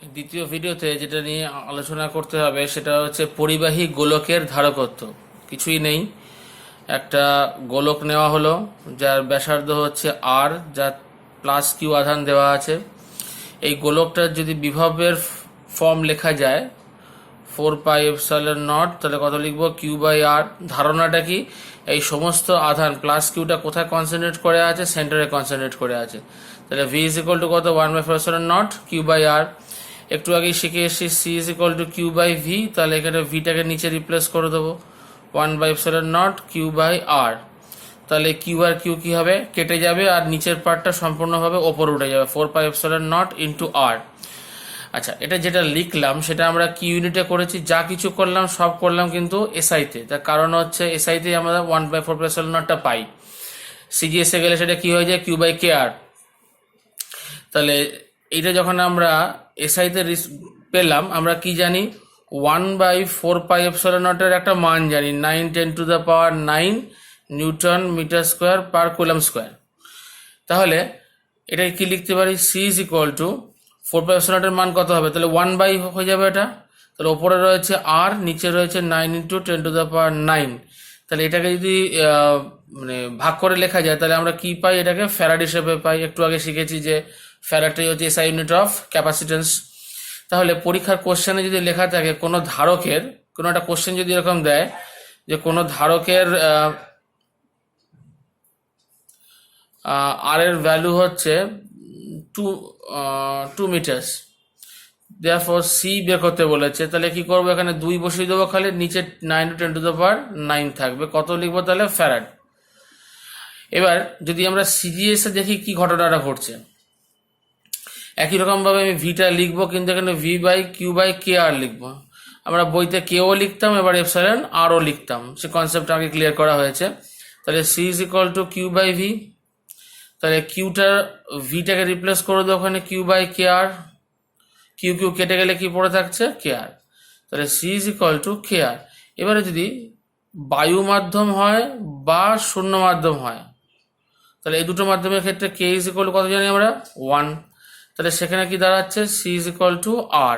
দ্বিতীয় ভিডিওতে যেটা নিয়ে আলোচনা করতে হবে সেটা হচ্ছে পরিবাহী গোলকের ধারকত্ব। কিছুই নেই, একটা গোলক নেওয়া হলো যার ব্যাসার্ধ হচ্ছে আর, যার প্লাস কিউ আধান দেওয়া আছে। এই গোলকটার যদি বিভবের ফর্ম লেখা যায় 4πε0, তাহলে কত লিখবো? কিউ বাই আর। ধারণাটা কি? এই সমস্ত আধান প্লাস কিউটা কোথায় কনসেন্ট্রেট করে আছে? সেন্টারে কনসেন্ট্রেট করে আছে। তাহলে ভি ইজ ইকুয়াল টু কত? 1/4 কিউ বাই আর। একটু আগেই শিখে এসেছি C is equal to Q by V, তাহলে এখানে ভিটাকে নিচে রিপ্লেস করে দেবো 1/0 কিউ বাই আর। তাহলে কিউ আর কিউ কি হবে? কেটে যাবে আর নিচের পার্টটা সম্পূর্ণভাবে ওপরে উঠে যাবে 4πε0 ইন্টু আর। আচ্ছা, এটা যেটা লিখলাম সেটা আমরা কি ইউনিটে করেছি? যা কিছু করলাম সব করলাম কিন্তু এসআইতে। তার কারণ হচ্ছে এসআইতে আমরা 1/4 পাই। সিজিএসে গেলে সেটা কি হয়ে যায়? Q by K R. তাহলে এইটা যখন আমরা এসআইতে পেলাম, আমরা কি জানি? 1/4πε0 একটা মান জানি, 9×10⁹ newton metre square per coulomb square. তাহলে এটা কি লিখতে পারি? সি ইজ ইকুয়াল টু 4πε0 মান কত হবে? তাহলে 1 হয়ে যাবে এটা। তাহলে ওপরে রয়েছে আর, নিচে রয়েছে 9×10⁹। তাহলে এটাকে যদি মানে ভাগ করে লেখা যায় তাহলে আমরা কি পাই? এটাকে ফ্যারাড হিসেবে পাই। একটু আগে শিখেছি যে ফ্যারাডটাই হচ্ছে এসআই ইউনিট অফ ক্যাপাসিটেন্স। তাহলে পরীক্ষার কোশ্চেনে যদি লেখা থাকে কোনো ধারকের, কোনো একটা কোশ্চেন যদি এরকম দেয় যে কোনো ধারকের আর এর ভ্যালু হচ্ছে 2 মিটার্স, দেয়ারফর সি বের করতে বলেছে, তাহলে কি করবো? এখানে 2 বসিয়ে দেবো, খালি নিচে 9×10⁹ থাকবে। কত লিখবো তাহলে? ফ্যারাড। এবার যদি আমরা সিজিএস এ দেখি কি ঘটনাটা ঘটছে, একই রকম ভাবে আমি ভিটা লিখবো, কিন্তু এখানে V by Q by K আর লিখবো। আমরা বইতে কেও লিখতাম, এবার এপসাইলন আরও লিখতাম, সে কনসেপ্ট আগে ক্লিয়ার করা হয়েছে। তাহলে C is equal to Q by V. তাহলে কিউটা ভিটাকে রিপ্লেস করে দেবো ওখানে Q by K R. Q Q কেটে গেলে কি পড়ে থাকছে? K R. তাহলে C is equal to K R. এবারে যদি বায়ু মাধ্যম হয় বা শূন্য মাধ্যম হয়, তাহলে এই দুটো মাধ্যমের ক্ষেত্রে কে ইজ ইকুয়াল টু কত জানি আমরা? 1। তাহলে সেখানে কি দাঁড়াচ্ছে? সি ইজ ইকুয়াল টু আর।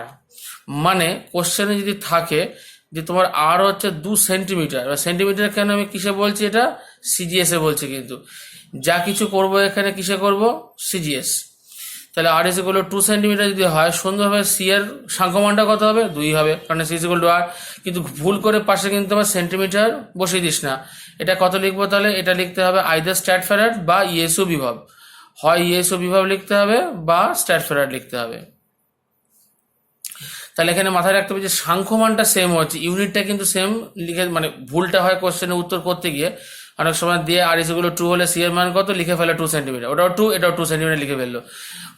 মানে কোশ্চেনে যদি থাকে যে তোমার আর হচ্ছে 2 সেন্টিমিটার, বা সেন্টিমিটার কেন আমি কিসে বলছি? এটা সিজিএস এ বলছি, কিন্তু যা কিছু করব এখানে কিসে করব? সিজিএস। তাহলে আর ইজ ইকুয়াল টু 2 সেন্টিমিটার যদি হয়, সুন্দরভাবে সি এর সাংখ্যমানটা কত হবে? 2 হবে, কারণ সি ইজ ইকুয়াল টু আর। কিন্তু ভুল করে পাশে কিন্তু আমার সেন্টিমিটার বসিয়ে দিস না। এটা কত লিখবো তাহলে? এটা লিখতে হবে আইদার স্ট্যাট ফ্যারাড বা ইএসও বিভব। হয় ইএসও বিভব লিখতে হবে বা স্ট্যাট ফ্যারাড লিখতে হবে। তাহলে এখানে মাথায় রাখতে হবে যে সাংখ্যমানটা সেম হচ্ছে, ইউনিটটা কিন্তু সেম লিখে, মানে ভুলটা হয় কোশ্চেনের উত্তর করতে গিয়ে অনেক সময় দিয়ে আর ইসগুলো 2 হলে সি এর মান কত লিখে ফেলে 2 সেন্টিমিটার, ওটাও 2, এটাও 2 সেন্টিমিটার লিখে ফেললো,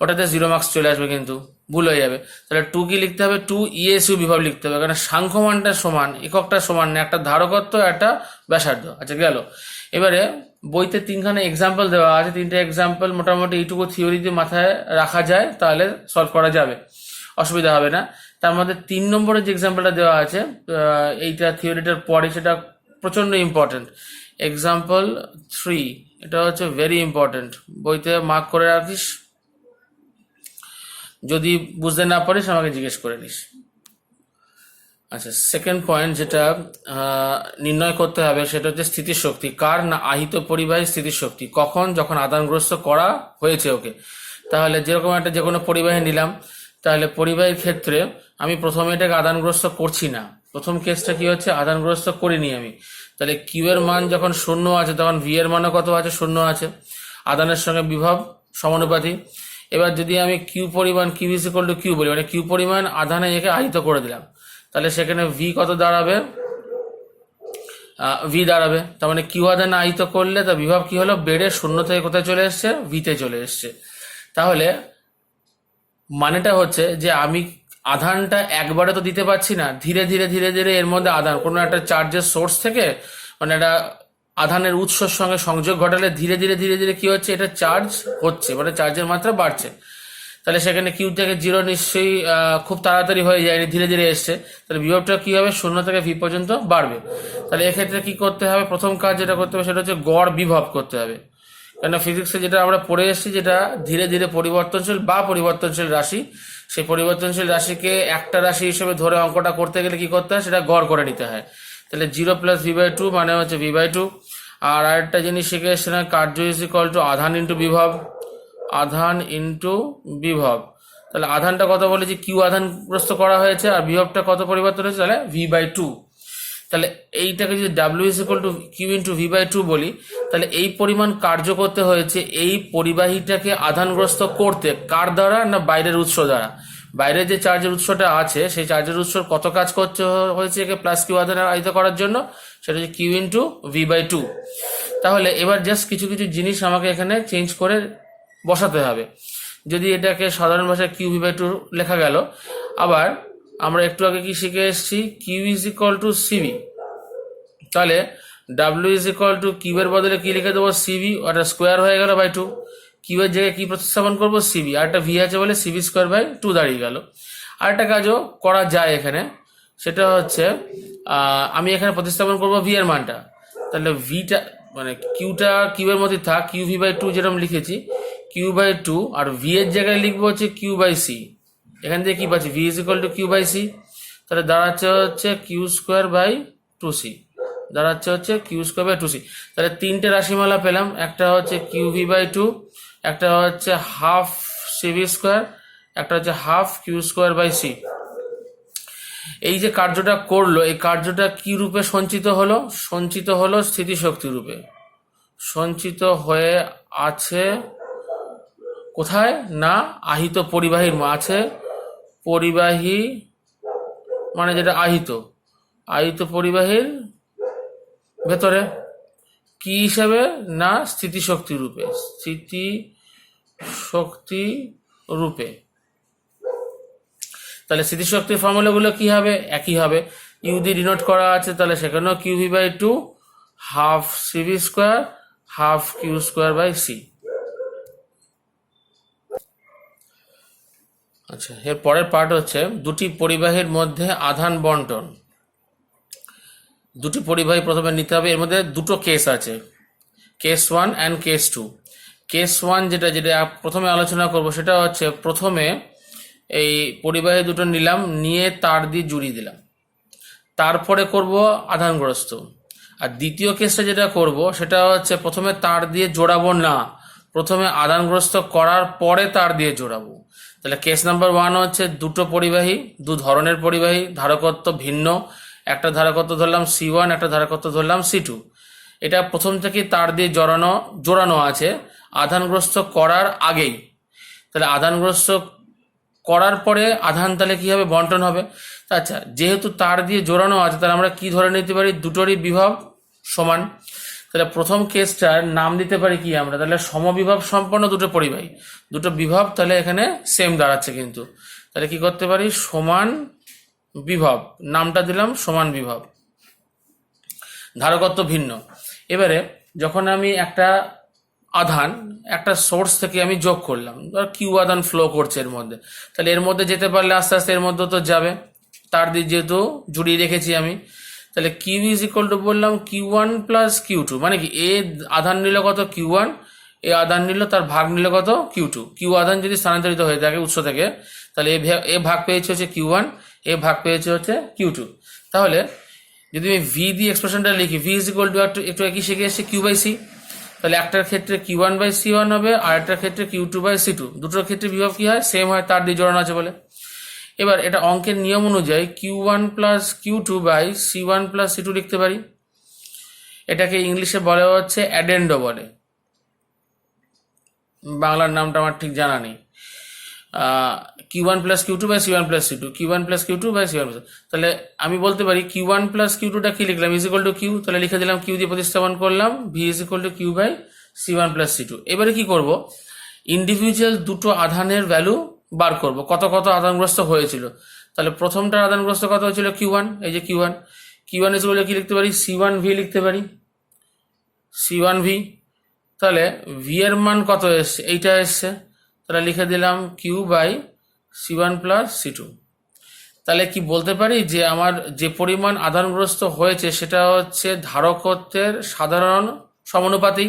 ওটাতে 0 মার্কস চলে আসবে, কিন্তু ভুল হয়ে যাবে। তাহলে 2 কি লিখতে হবে? 2 ইএসইউ বিভব লিখতে হবে, কারণ সাংখ্যমানটা সমান, এককটা সমান না, একটা ধারকত্ব একটা ব্যাসার্ধ। আচ্ছা, গেল। এবারে বইতে 3খানা এক্সাম্পল দেওয়া আছে, 3টে এক্সাম্পল মোটামুটি এইটুকু থিওরি দিয়ে মাথায় রাখা যায়, তাহলে সলভ করা যাবে, অসুবিধা হবে না। তার মধ্যে 3 নম্বরের যে এক্সাম্পলটা দেওয়া আছে, এইটা থিওরিটার পরে, সেটা প্রচন্ড ইম্পর্টেন্ট। এক্সাম্পল 3, এটা হচ্ছে ভেরি ইম্পর্টেন্ট, বইতে মার্ক করে রাখিস, যদি বুঝতে না পারিস আমাকে জিজ্ঞেস করে নিস। আচ্ছা, সেকেন্ড পয়েন্ট যেটা নির্ণয় করতে হবে সেটা হচ্ছে স্থিতিশক্তি। কার? না আহিত পরিবাহী স্থিতিশক্তি। কখন? যখন আদানগ্রস্ত করা হয়েছে ওকে। তাহলে যেরকম একটা যে কোনো পরিবাহী নিলাম, তাহলে পরিবাহীর ক্ষেত্রে আমি প্রথমে এটাকে আদানগ্রস্ত করছি না, প্রথম কেসটা কি হচ্ছে? আদানগ্রস্ত করিনি আমি। তাহলে কিউ এর মান যখন 0 আছে তখন ভি এর মানও কত আছে? 0 আছে। আদানের সঙ্গে বিভব সমানুপাতি। এবার যদি আমি কিউ পরিমাণ, Q is equal to Q বলি, মানে কিউ পরিমাণ আধানে একে আহিত করে দিলাম, তাহলে সেখানে ভি কত দাঁড়াবে? ভি দাঁড়াবে। তার মানে কিউ আধানে আহিত করলে তার বিভব কি হলো? বেড়ে 0 থেকে কোথায় চলে এসছে? ভিতে চলে এসছে। তাহলে মানেটা হচ্ছে যে আমি আধানটা একবারে তো দিতে পারছি না, ধীরে ধীরে ধীরে ধীরে এর মধ্যে আধান, কোনো একটা চার্জের সোর্স থেকে, মানে একটা আধানের উৎসর সঙ্গে সংযোগ ঘটালে ধীরে ধীরে ধীরে ধীরে কি হচ্ছে? এটা চার্জ হচ্ছে, মানে চার্জের মাত্রা বাড়ছে। তাহলে সেখানে কিউ থেকে 0 নিশ্চয়ই খুব তাড়াতাড়ি হয়ে যায়নি, ধীরে ধীরে এসছে। তাহলে বিভবটা কি হবে? 0 থেকে ভি পর্যন্ত বাড়বে। তাহলে এক্ষেত্রে কি করতে হবে? প্রথম কাজ যেটা করতে হবে সেটা হচ্ছে গড় বিভব করতে হবে। কেন ফিজিক্সে যেটা আমরা পড়ে এসেছি, যেটা ধীরে ধীরে পরিবর্তনশীল বা পরিবর্তনশীল রাশি, সেই পরিবর্তনশীল রাশিকে একটা রাশি হিসেবে ধরে অঙ্কটা করতে গেলে কি করতে হয়, সেটা গড় করে নিতে হয়। তাহলে 0 + v/2 মানে হচ্ছে v/2। আর আরেকটা জিনিস শিখে এসছে না, কার্য ইজ ইকুয়াল টু আধান ইন্টু বিভব, আধান ইন্টু বিভব। তাহলে আধানটা কত বলেছি, কিউ আধানগ্রস্ত করা হয়েছে, আর বিভবটা কত পরিবর্তন হয়েছে, তাহলে v/2। তাহলে এইটাকে যদি W is equal to Q into v/2 বলি, তাহলে এই পরিমাণ কার্য করতে হয়েছে এই পরিবাহীটাকে আধানগ্রস্ত করতে, কার দ্বারা না বাইরের উৎস দ্বারা। বাইরে যে চার্জের উৎসটা আছে সেই চার্জের উৎসর কত কাজ করতে হয়েছে একে প্লাস কিউ আধান আহিত করার জন্য, সেটা হচ্ছে কিউ ইন্টু v/2। তাহলে এবার জাস্ট কিছু কিছু জিনিস আমাকে এখানে চেঞ্জ করে বসাতে হবে। যদি এটাকে সাধারণ ভাষায় কিউ v/2 লেখা গেল, আবার আমরা একটু আগে কি শিখে এসেছি, Q is equal to CV. তাহলে ডাব্লিউ ইজ ইকুয়াল টু কিউবের বদলে কি লিখে দেবো, সিবি, ওটা স্কোয়ার হয়ে গেল বাই 2। কিউবের জায়গায় কি প্রতিস্থাপন করবো, সিবি, আর একটা ভি আছে বলে সিবি স্কোয়ার বাই 2 দাঁড়িয়ে গেল। আর একটা কাজও করা যায় এখানে, সেটা হচ্ছে আমি এখানে প্রতিস্থাপন করবো ভি এর মানটা। তাহলে ভিটা মানে কিউটা কিউবের মধ্যে থাক, কিউ v/2 যেরকম লিখেছি কিউ/2, আর ভি এর জায়গায় লিখবো হচ্ছে কিউ/সি। এখান থেকে কি পাচ্ছি, ভি ইজ ইকুয়াল টু কিউ/সি। তাহলে দাঁড়াচ্ছে হচ্ছে কিউ স্কোয়ার বাই 2c, দাঁড়াচ্ছে হচ্ছে কিউ স্কোয়ার বাই 2c। তাহলে তিনটে রাশিমালা পেলাম, একটা হচ্ছে কিউ v/2, একটা হচ্ছে হাফ সিবি স্কোয়ার, একটা হচ্ছে half Q square by C. এই যে কার্যটা করলো, এই কার্যটা কি রূপে সঞ্চিত হলো, সঞ্চিত হলো স্থিতিশক্তি রূপে। সঞ্চিত হয়ে আছে কোথায় না, আহিত পরিবাহীর আছে, পরিবাহী মানে যেটা আহিত, আহিত পরিবাহীর ভেতরে কি হিসাবে না, স্থিতিশক্তি রূপে, স্থিতিশক্তি রূপে। তাহলে স্থিতিশক্তির ফর্মুলাগুলো কি হবে, একই হবে, ইউ দিয়ে ডিনোট করা আছে, তাহলে সেখানেও Q v/2 half CV square half Q square by C. আচ্ছা, এর পরের পার্ট হচ্ছে দুটি পরিবাহীর মধ্যে আধান বন্টন। দুটি পরিবাহী প্রথমে নিতে হবে, এর মধ্যে দুটো কেস আছে, কেস 1 অ্যান্ড কেস 2। কেস 1 যেটা প্রথমে আলোচনা করব, সেটা হচ্ছে প্রথমে এই পরিবাহী দুটো নিলাম, নিয়ে তার দিয়ে জুড়িয়ে দিলাম, তারপরে করব আধানগ্রস্ত। আর দ্বিতীয় কেসটা যেটা করব, সেটা হচ্ছে প্রথমে তার দিয়ে জোড়াবো না, প্রথমে আধানগ্রস্ত করার পরে তার দিয়ে জোড়াবো। তাহলে কেস নাম্বার 1 হচ্ছে দুটো পরিবাহী, দু ধরনের পরিবাহী, ধারকত্ব ভিন্ন, একটা ধারকত্ব ধরলাম C1, একটা ধারকত্ব ধরলাম C2। এটা প্রথম থেকেই তার দিয়ে জোড়ানো আছে আধানগ্রস্ত করার আগেই। তাহলে আধানগ্রস্ত করার পরে আধান তাহলে কি হবে, বন্টন হবে। আচ্ছা, যেহেতু তার দিয়ে জোড়ানো আছে, তাহলে আমরা কি ধরে নিতে পারি, দুটোরই বিভব সমান। তাহলে প্রথম কেসটার নাম দিতে পারি কি আমরা, তাহলে সমবিভব সম্পন্ন দুটো পরিবাহী, দুটো বিভব তাহলে এখানে সেম দাঁড়াচ্ছে কিন্তু। তাহলে কি করতে পারি, সমান বিভব, নামটা দিলাম সমান বিভব, ধারকত্ব ভিন্ন। এবারে যখন আমি একটা আধান একটা সোর্স থেকে আমি যোগ করলাম, ধর কিউ আধান ফ্লো করছে এর মধ্যে, তাহলে এর মধ্যে যেতে পারলে আস্তে আস্তে এর মধ্যে তো যাবে, তার দিয়ে যেহেতু জুড়িয়ে রেখেছি আমি। তাহলে কিউ ইজ ইকুয়াল টু বললাম Q1 + Q2, মানে কি এ আধান নিল কত Q1, এ আধান নিল তার ভাগ নিল কত Q2। কিউ আধান যদি স্থানান্তরিত হয়ে থাকে উৎস থেকে, তাহলে এ ভাগ পেয়েছে হচ্ছে Q1, এ ভাগ পেয়েছে হচ্ছে Q2। তাহলে যদি আমি ভি দিয়ে এক্সপ্রেশনটা লিখি, ভি ইজ ইকুয়াল টু একটু একই শিখে এসেছি Q/C। তাহলে একটার ক্ষেত্রে Q1/C1 হবে, আর একটার ক্ষেত্রে Q2/C2। দুটোর ক্ষেত্রে বিভব কি হয়, সেম হয়, তার দিয়ে জোড়ানো আছে বলে। এবার এটা অঙ্কের নিয়ম অনুযায়ী Q1 + Q2/C1 + C2 লিখতে পারি। এটাকে ইংলিশে বলে হচ্ছে অ্যাডেন্ডো বলে, বাংলার নামটা আমার ঠিক জানা নেই। Q1 + Q2/C1 + C2, Q1 + Q2/C1 + তাহলে আমি বলতে পারি Q1 + Q2টা কি লিখলাম, ইজ ইকুয়াল টু Q, তাহলে লিখে দিলাম Q দিয়ে প্রতিস্থাপন করলাম, V is equal two Q/C1 + C2। এবারে কি করব, ইন্ডিভিজুয়াল দুটো আধানের ভ্যালু বার করব, কত কত আধানগ্রস্ত হয়েছিল। তাহলে প্রথমটার আধানগ্রস্ত কত হয়েছিল Q1, এই যে Q1 ইজ ইকুয়াল টু কি লিখতে পারি, C1V লিখতে পারি, C1V। তাহলে V এর মান কত এসছে, এইটা এসছে, তাহলে লিখে দিলাম Q/C1 + C2। তাহলে কি বলতে পারি যে আমার যে পরিমাণ আধানগ্রস্ত হয়েছে সেটা হচ্ছে ধারকত্বের সাধারণ সমানুপাতি।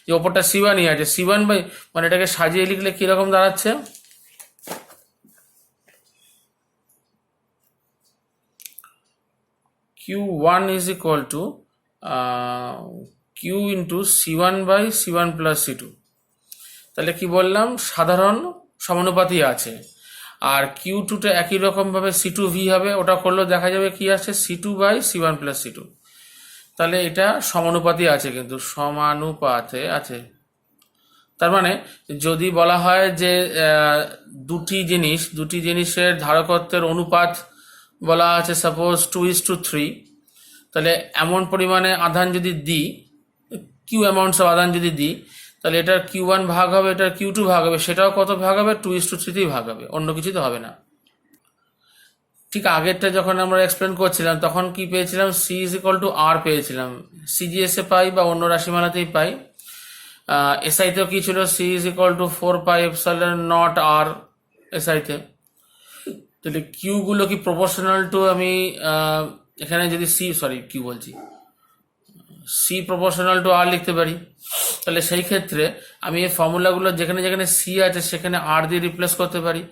যে ওপরটা C1ই আছে, C1 বাই মানে এটাকে সাজিয়ে লিখলে কিরকম দাঁড়াচ্ছে, Q1 is equal to Q into C1 by C1 plus C2। তাহলে কি বললাম, সাধারণ সমানুপাতি আছে। আর Q2টা একই রকমভাবে C2V হবে, ওটা করলেও দেখা যাবে কি আছে, C2 by C1 plus C2। তাহলে এটা সমানুপাতি আছে, কিন্তু সমানুপাতে আছে। তার মানে যদি বলা হয় যে দুটি জিনিসের ধারকত্বের অনুপাত বলা আছে সাপোজ 2:3, তাহলে এমন পরিমাণে আধান যদি দিই, কিউ অ্যামাউন্টস অফ আধান যদি দিই, তাহলে এটার Q1 ভাগ হবে, এটার Q2 ভাগ হবে, সেটাও কত ভাগ হবে, 2:3তেই ভাগ হবে, অন্য কিছু তো হবে না। ঠিক আগেরটা যখন আমরা এক্সপ্লেন করছিলাম তখন কি পেয়েছিলাম, C is equal to R পেয়েছিলাম, CGS এ পাই বা অন্য রাশিমালাতেই পাই। এসআইতেও কি ছিল, C is equal to 4 pi epsilon naught R এসআইতে। তাহলে কিউ গুলো কি প্রপোর্শনাল টু, আমি এখানে যদি C প্রপোর্শনাল টু R লিখতে পারি, তাহলে সেই ক্ষেত্রে আমি এই ফর্মুলাগুলো যেখানে যেখানে C আছে সেখানে R দিয়ে রিপ্লেস করতে পারি।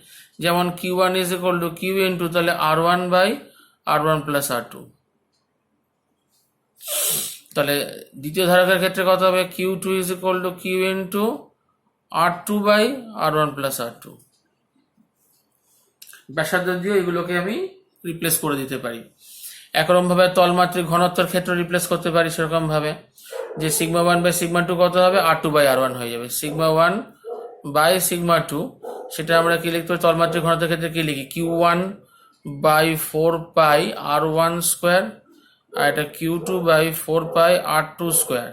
যেমন Q1 is equal to Q into তাহলে R1 by R1 plus R2। তাহলে দ্বিতীয় ধারকের ক্ষেত্রে কত হবে, Q2 is equal to Q into R2 by R1 plus R2। ব্যাসার্ধ দিয়ে এগুলোকে আমি রিপ্লেস করে দিতে পারি। একরকম ভাবে তলমাত্রিক ঘনত্বের ক্ষেত্রে রিপ্লেস করতে পারি সেরকম ভাবে, যে σ1 বাই σ2 কত হবে, R2 বাই R1 হয়ে যাবে। σ1 বাই σ2 সেটা আমরা কি লিখতে পারি, তলমাত্রিক ঘনত্বের ক্ষেত্রে কি লিখি, Q1 by 4 pi R1 square, আর এটা Q2 by 4 pi R2 square.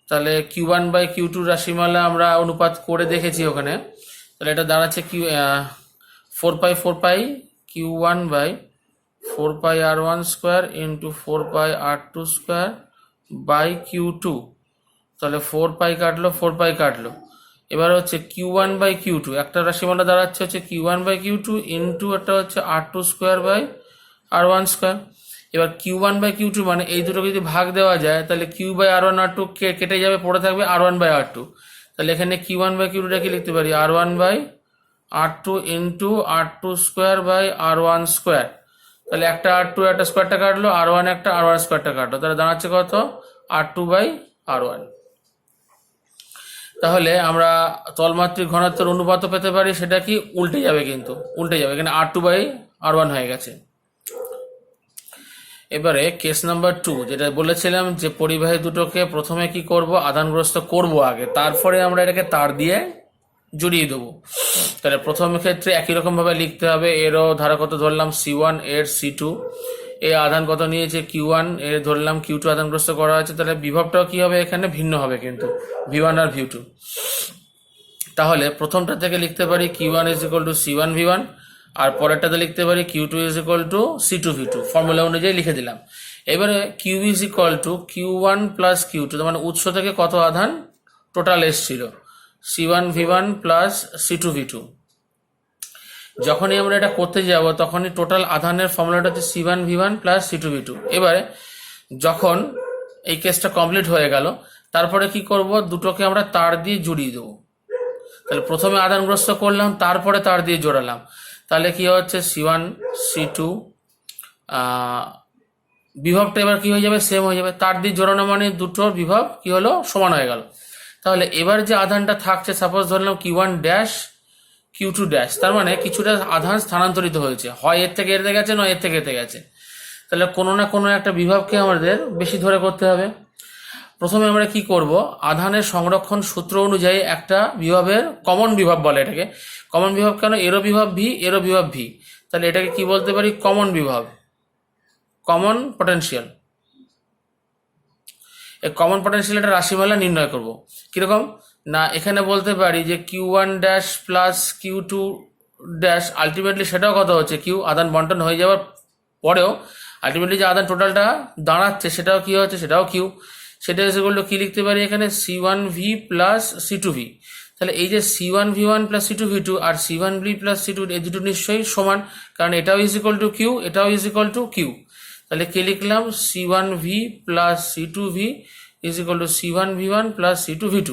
তাহলে Q1 বাই Q2 রাশিমালা আমরা অনুপাত করে দেখেছি ওখানে, তাহলে এটা দাঁড়াচ্ছে 4 pi Q1 by 4 pi R1 square into 4 pi R2 square by Q2। তাহলে 4 পাই কাটলো। এবার হচ্ছে Q1 বাই Q2, একটা রাশিমালা দাঁড়াচ্ছে হচ্ছে Q1 বাই Q2 ইন্টু একটা হচ্ছে R2 square by R1 square. এবার Q1 বাই Q2 মানে এই দুটোকে যদি ভাগ দেওয়া যায় তাহলে Q বাই R1 R2 কেটে যাবে, পড়ে থাকবে R1 বাই R2। তাহলে এখানে Q1 বাই Q2টাকে লিখতে পারি R1 by R2 into R2 square by R1 square. তাহলে একটা R2 একটা স্কোয়ারটা কাটলো, R1 একটা R1 স্কোয়ারটা কাটলো, তাহলে দাঁড়াচ্ছে কত, R2 বাই R1। তাহলে আমরা তলমাত্রিক ঘনত্বের অনুপাত পেতে পারি, সেটা কি উল্টে যাবে, এখানে R2 বাই R1 হয়ে গেছে। এবারে কেস নাম্বার 2, যেটা বলেছিলাম যে পরিবাহী দুটোকে প্রথমে কি করব, আধানগ্রস্ত করব আগে, তারপরে আমরা এটাকে তার দিয়ে জড়িয়ে দেবো। তাহলে প্রথম ক্ষেত্রে একই রকম ভাবে লিখতে হবে, এরও ধারকত্ব ধরলাম C1, এর C2, এ আধান কত নিয়েছে Q1, এর ধরলাম Q2 আধানগ্রস্ত করা আছে। তাহলে বিভবটাও কি হবে, এখানে ভিন্ন হবে কিন্তু, V1 আর V2। তাহলে প্রথমটা থেকে লিখতে পারি Q1 is equal to C1 V1, আর পরেরটাতে লিখতে পারি Q2 is equal to C2 V2, formula অনুযায়ী লিখে দিলাম। এবারে Q is equal to Q1 plus Q2, মানে উৎস থেকে কত আধান টোটাল এসছিল, C1 V1 plus C2 V2। যখনই আমরা এটা করতে যাব তখনই টোটাল আধানের ফর্মুলাটা হচ্ছে C1 V1 plus C2 V2। এবারে যখন এই কেসটা কমপ্লিট হয়ে গেল, তারপরে কি করব, দুটোকে আমরা তার দিয়ে জড়িয়ে দেবো। তাহলে প্রথমে আধানগ্রস্ত করলাম, তারপরে তার দিয়ে জোড়ালাম, তাহলে কি হচ্ছে C1 C2, বিভবটা এবার কি হয়ে যাবে, সেম হয়ে যাবে। তার দিয়ে জোড়ানো মানে দুটোর বিভব কি হলো, সমান হয়ে গেল। তাহলে এবার যে আধানটা থাকছে, সাপোজ ধরলাম Q1 ড্যাশ Q2 ড্যাশ, তার মানে কিছুটা আধান স্থানান্তরিত হয়েছে, হয় এর থেকে এতে গেছে, নয় এর থেকে এতে গেছে। তাহলে কোনো না কোনো একটা বিভবকে আমাদের বেশি ধরে করতে হবে। প্রথমে আমরা কি করব, আধানের সংরক্ষণ সূত্র অনুযায়ী একটা বিভবের কমন বিভব বলে এটাকে। কমন বিভব কেন, এরও বিভব ভি, এরও বিভব ভি, তাহলে এটাকে কি বলতে পারি, কমন বিভব, কমন পটেনশিয়াল। এই কমন পটেনশিয়াল একটা রাশিমালা নির্ণয় করব। কিরকম না, এখানে বলতে পারি যে Q1 dash plus Q2 dash, ultimately সেটাও কত হচ্ছে, কিউ আদান বন্টন হয়ে যাওয়ার পরেও আলটিমেটলি যে আদান টোটালটা দাঁড়াচ্ছে সেটাও কি হচ্ছে, সেটাও কিউ। সেটা এসে করলো কি লিখতে পারি এখানে, C1V প্লাস C2V। তাহলে এই যে C1 V1 plus C2 V2 আর C1 V প্লাস C2, এই দুটো নিশ্চয়ই সমান, কারণ এটাও ইজ ইকুয়াল টু কিউ, এটাও ইজ ইকুয়াল টু কিউ। তাহলে কে লিখলাম, C1V plus C2V is equal two C1 V1 plus C2 V2।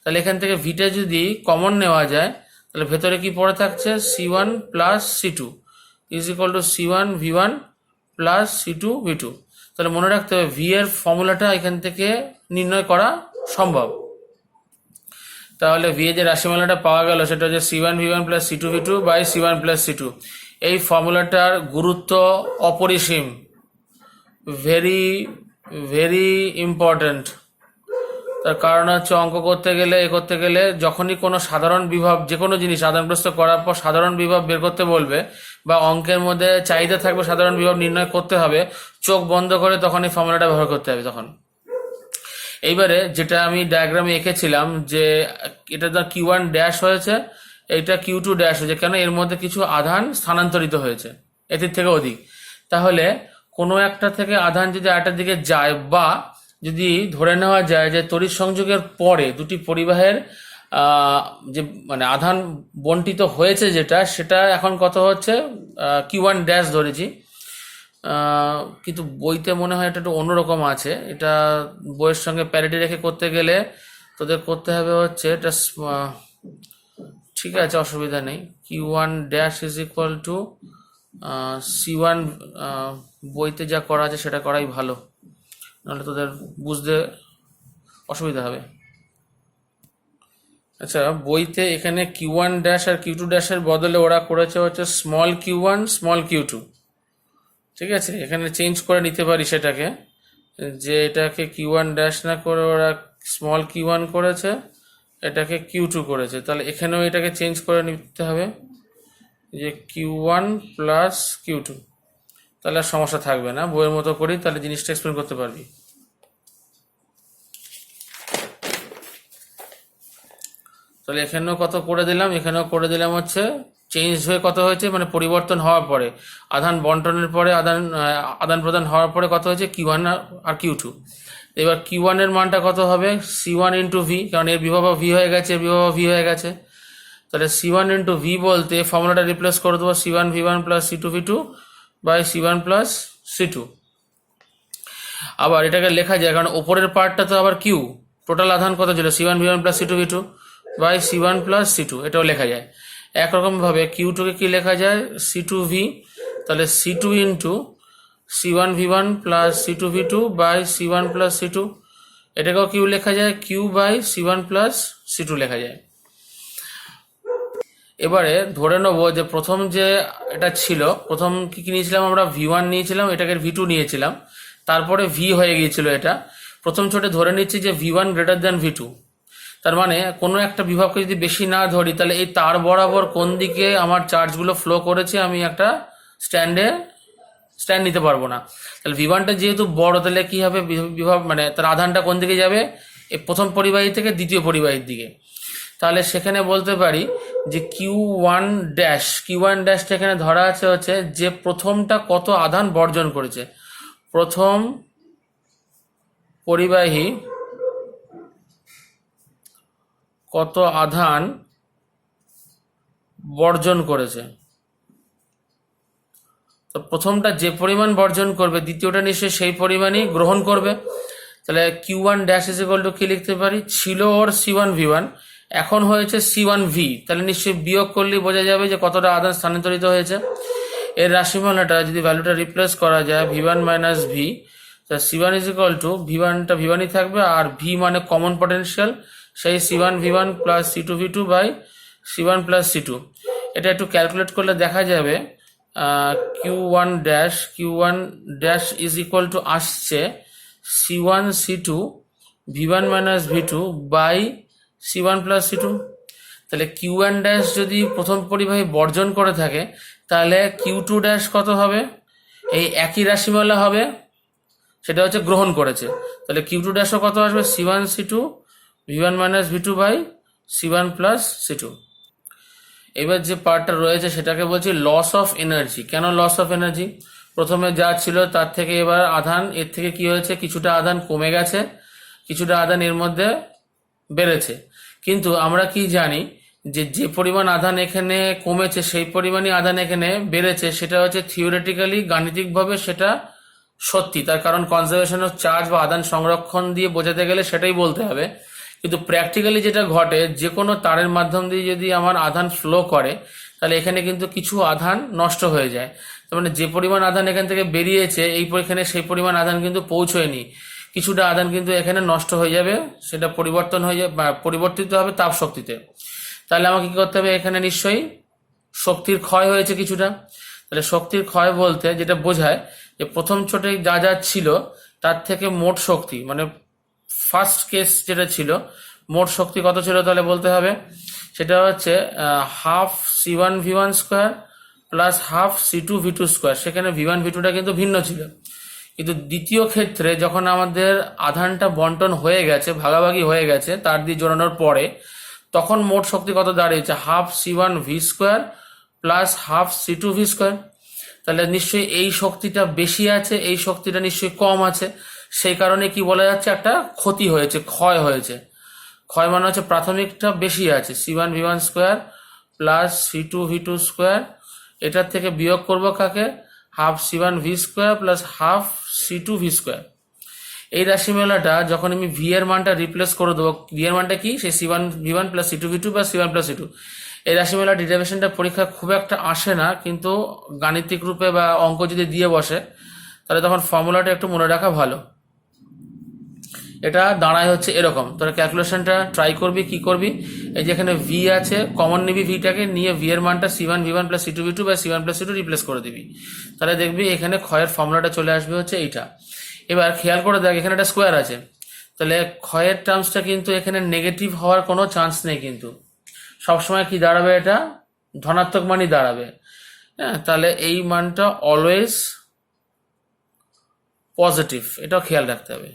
তাহলে এখান থেকে ভিটা যদি কমন নেওয়া যায় তাহলে ভেতরে কি পড়ে থাকছে C1 plus C2 is equal two C1 V1 plus C2 V2। তাহলে মনে রাখতে হবে ভি এর ফর্মুলাটা এখান থেকে নির্ণয় করা সম্ভব। তাহলে ভি এর যে রাশিমালাটা পাওয়া গেল সেটা হচ্ছে C1 V1 plus C2 V2 by C1 plus C2। এই ফর্মুলাটার গুরুত্ব অপরিসীম, ভেরি ভেরি ইম্পর্ট্যান্ট। তার কারণ হচ্ছে অঙ্ক করতে গেলে যখনই কোনো সাধারণ বিভব যে কোনো জিনিস আদান প্রস্থ করার পর সাধারণ বিভব বের করতে বলবে বা অঙ্কের মধ্যে চাহিদা থাকবে সাধারণ বিভব নির্ণয় করতে হবে, চোখ বন্ধ করে তখন এই ফর্মুলাটা ব্যবহার করতে হবে। তখন এইবারে যেটা আমি ডায়াগ্রামে এঁকেছিলাম যে এটা ধর Q1 ড্যাশ হয়েছে, এইটা Q2 ড্যাশ হয়েছে, কেন এর মধ্যে কিছু আধান স্থানান্তরিত হয়েছে এটির থেকে অধিক। তাহলে কোনো একটা থেকে আধান যদি আরেকটার দিকে যায় বা যদি ধরে নেওয়া যায় যে তড়িৎ সংযোগের পরে দুটি পরিবাহের যে মানে আধান বন্টিত হয়েছে সেটা এখন কত হচ্ছে Q1 ড্যাশ ধরেছি, কিন্তু বইতে মনে হয় এটা একটু অন্যরকম আছে। এটা বইয়ের সঙ্গে প্যারিটি রেখে করতে গেলে তোদের করতে হবে হচ্ছে এটা, ঠিক আছে অসুবিধা নেই। Q1 dash is equal two C1, বইতে যা করা আছে সেটা করাই ভালো, নাহলে তোদের বুঝতে অসুবিধা হবে। আচ্ছা, বইতে এখানে Q1 ড্যাশ আর Q2 ড্যাশের বদলে ওরা করেছে হচ্ছে স্মল Q1 স্মল Q2। ঠিক আছে, এখানে চেঞ্জ করে নিতে পারি সেটাকে, যে এটাকে Q1 ড্যাশ না করে ওরা স্মল Q1 করেছে, এটাকে Q2 করেছে। তাহলে এখানেও এটাকে চেঞ্জ করে নিতে হবে যে Q1 প্লাস Q2। তাহলে আর সমস্যা থাকবে না, বইয়ের মতো করি তাহলে জিনিসটা এক্সপ্লেন করতে পারবি। তাহলে এখানেও কত করে দিলাম, এখানেও করে দিলাম হচ্ছে চেঞ্জ হয়ে কত হয়েছে মানে পরিবর্তন হওয়ার পরে আধান বন্টনের পরে আদান প্রদান হওয়ার পরে কত হয়েছে Q1 আর Q2। এবার Q1 এর মানটা কত হবে C1 ইন্টু ভি, কারণ এর বিভব ভি হয়ে গেছে, এর বিভব ভি হয়ে গেছে। তাহলে C1 ইন্টু ভি বলতে ফর্মুলাটা রিপ্লেস করে দেবো C1 V1 plus C2 V2 by C1 plus C2। আবার এটাকে লেখা যায় কারণ ওপরের পার্টটা তো আবার কিউ, টোটাল আধান কত ছিল C1 V1 plus C2 V2 by C1 plus C2, এটাও লেখা যায়। একরকমভাবে Q2কে কি লেখা যায় C2V, তাহলে C2 into C1 V1 plus C2 V2 by C1 plus C2, এটাকেও কিউ লেখা যায়, Q by C1 plus C2 লেখা যায়। এবারে ধরে নেবো যে প্রথম যে এটা ছিল, প্রথম কি নিয়েছিলাম আমরা V1 নিয়েছিলাম, এটাকে V2 নিয়েছিলাম, তারপরে V হয়ে গিয়েছিল এটা। প্রথম ছোটে ধরে নিচ্ছি যে V1 গ্রেটার দ্যান V2, তার মানে কোনো একটা বিভবকে যদি বেশি না ধরি তাহলে এই তার বরাবর কোন দিকে আমার চার্জগুলো ফ্লো করেছে আমি একটা স্ট্যান্ড নিতে পারবো না। তাহলে V1টা যেহেতু বড়, তাহলে কি হবে বিভব মানে তার আধানটা কোন দিকে যাবে, এই প্রথম পরিবাহী থেকে দ্বিতীয় পরিবাহীর দিকে। তাহলে সেখানে বলতে পারি যে Q1 ড্যাশটা এখানে ধরা আছে হচ্ছে যে প্রথমটা কত আধান বর্জন করেছে, প্রথম পরিবাহী কত আধান বর্জন করেছে। তো প্রথমটা যে পরিমাণ বর্জন করবে দ্বিতীয়টা নিশ্চয়ই সেই পরিমাণই গ্রহণ করবে। তাহলে Q1 dash is equal two কি লিখতে পারি, ছিল ওর C1 V1, এখন হয়েছে C1 V, তাহলে নিশ্চয়ই বিয়োগ করলেই বোঝা যাবে যে কতটা আধান স্থানান্তরিত হয়েছে। এর রাশিমালাটা যদি ভ্যালুটা রিপ্লেস করা যায় V1 মাইনাস ভি, তাহলে C1 ইজ ইকুয়াল টু V1টা V1ই থাকবে, আর ভি মানে কমন পটেনশিয়াল, সেই C1 V1 plus C2 V2 by C1 plus C2। এটা একটু ক্যালকুলেট করলে দেখা যাবে Q1 dash is equal two আসছে C1 C2 V1 minus V2 by C1 plus C2। তাহলে Q1 ড্যাশ যদি প্রথম পরিবাহী বর্জন করে থাকে তাহলে Q2 ড্যাশ কত হবে, এই একই রাশিমালা হবে, সেটা হচ্ছে গ্রহণ করেছে। তাহলে Q2 ড্যাশও কত আসবে C1 C2 V1 minus V2 by C1 plus C2। এবার যে পার্টটা রয়েছে সেটাকে বলছি লস অফ এনার্জি। কেন লস অফ এনার্জি, প্রথমে যা ছিল তার থেকে এবার আধান এর থেকে কি হয়েছে, কিছুটা আধান কমে গেছে, কিছুটা আধান এর মধ্যে বেড়েছে। কিন্তু আমরা কি জানি যে পরিমাণ আধান এখানে কমেছে সেই পরিমাণই আধান এখানে বেড়েছে, সেটা হচ্ছে থিওরিটিক্যালি গাণিতিকভাবে সেটা সত্যি। তার কারণ কনজারভেশন অফ চার্জ বা আধান সংরক্ষণ দিয়ে বোঝাতে গেলে সেটাই বলতে হবে। কিন্তু প্র্যাকটিক্যালি যেটা ঘটে, যে কোনো তারের মাধ্যম দিয়ে যদি আমার আধান ফ্লো করে, তাহলে এখানে কিন্তু কিছু আধান নষ্ট হয়ে যায়। তার মানে যে পরিমাণ আধান এখান থেকে বেরিয়েছে, এখানে সেই পরিমাণ আধান কিন্তু পৌঁছয়নি, কিছুটা আধান কিন্তু এখানে নষ্ট হয়ে যাবে, সেটা পরিবর্তন হয়ে যাবে বা পরিবর্তিত হবে তাপ শক্তিতে। তাহলে আমাকে কি করতে হবে, এখানে নিশ্চয়ই শক্তির ক্ষয় হয়েছে কিছুটা। তাহলে শক্তির ক্ষয় বলতে যেটা বোঝায় যে প্রথম ছোটে যা যা ছিল তার থেকে মোট শক্তি, মানে ফার্স্ট কেস যেটা ছিল, মোট শক্তি কত ছিল তাহলে বলতে হবে, সেটা হচ্ছে half C1V1² plus half C2V2²। সেখানে V1V2টা কিন্তু ভিন্ন ছিল। কিন্তু দ্বিতীয় ক্ষেত্রে যখন আমাদের আধানটা বন্টন হয়ে গেছে, ভাগাভাগি হয়ে গেছে তার দিয়ে জোড়ানোর পরে, তখন মোট শক্তি কত দাঁড়িয়েছে, half C1V² plus half C2V²। তাহলে নিশ্চয়ই এই শক্তিটা বেশি আছে, এই শক্তিটা নিশ্চয়ই কম আছে। সেই কারণে কি বলা যাচ্ছে, একটা ক্ষতি হয়েছে, ক্ষয় হয়েছে। ক্ষয় মানে হচ্ছে প্রাথমিকটা বেশি আছে, C1V1² প্লাস C2V2², এটার থেকে বিয়োগ করব কাকে, half C1V² plus half C2V²। এই রাশিমালাটা যখন আমি ভি এর মানটা রিপ্লেস করে দেবো, ভি এর মানটা কি, সেই C1V1 প্লাস C2V2 বা C1 প্লাস C2। এই রাশিমালা ডিরাইভেশনটা পরীক্ষা খুব একটা আসে না, কিন্তু গাণিতিক রূপে বা অঙ্ক যদি দিয়ে বসে তাহলে তখন ফর্মুলাটা একটু মনে রাখা ভালো। এটা দাঁড়ায় হচ্ছে এরকম, তোরা ক্যালকুলেশনটা ট্রাই করবি, কি করবি, এই যেখানে ভি আছে কমন নিবি, ভিটাকে নিয়ে ভি এর মানটা C1V1 প্লাস C2V2 বা C1 প্লাস C2 রিপ্লেস করে দিবি, তাহলে দেখবি এখানে ক্ষয়ের ফর্মুলাটা চলে আসবে হচ্ছে এইটা। এবার খেয়াল করে দেখ, এখানে একটা স্কোয়ার আছে, তাহলে ক্ষয়ের টার্মসটা কিন্তু এখানে নেগেটিভ হওয়ার কোনো চান্স নেই, কিন্তু সবসময় কি দাঁড়াবে, এটা ধনাত্মক মানই দাঁড়াবে। হ্যাঁ, তাহলে এই মানটা অলওয়েজ পজিটিভ, এটাও খেয়াল রাখতে হবে।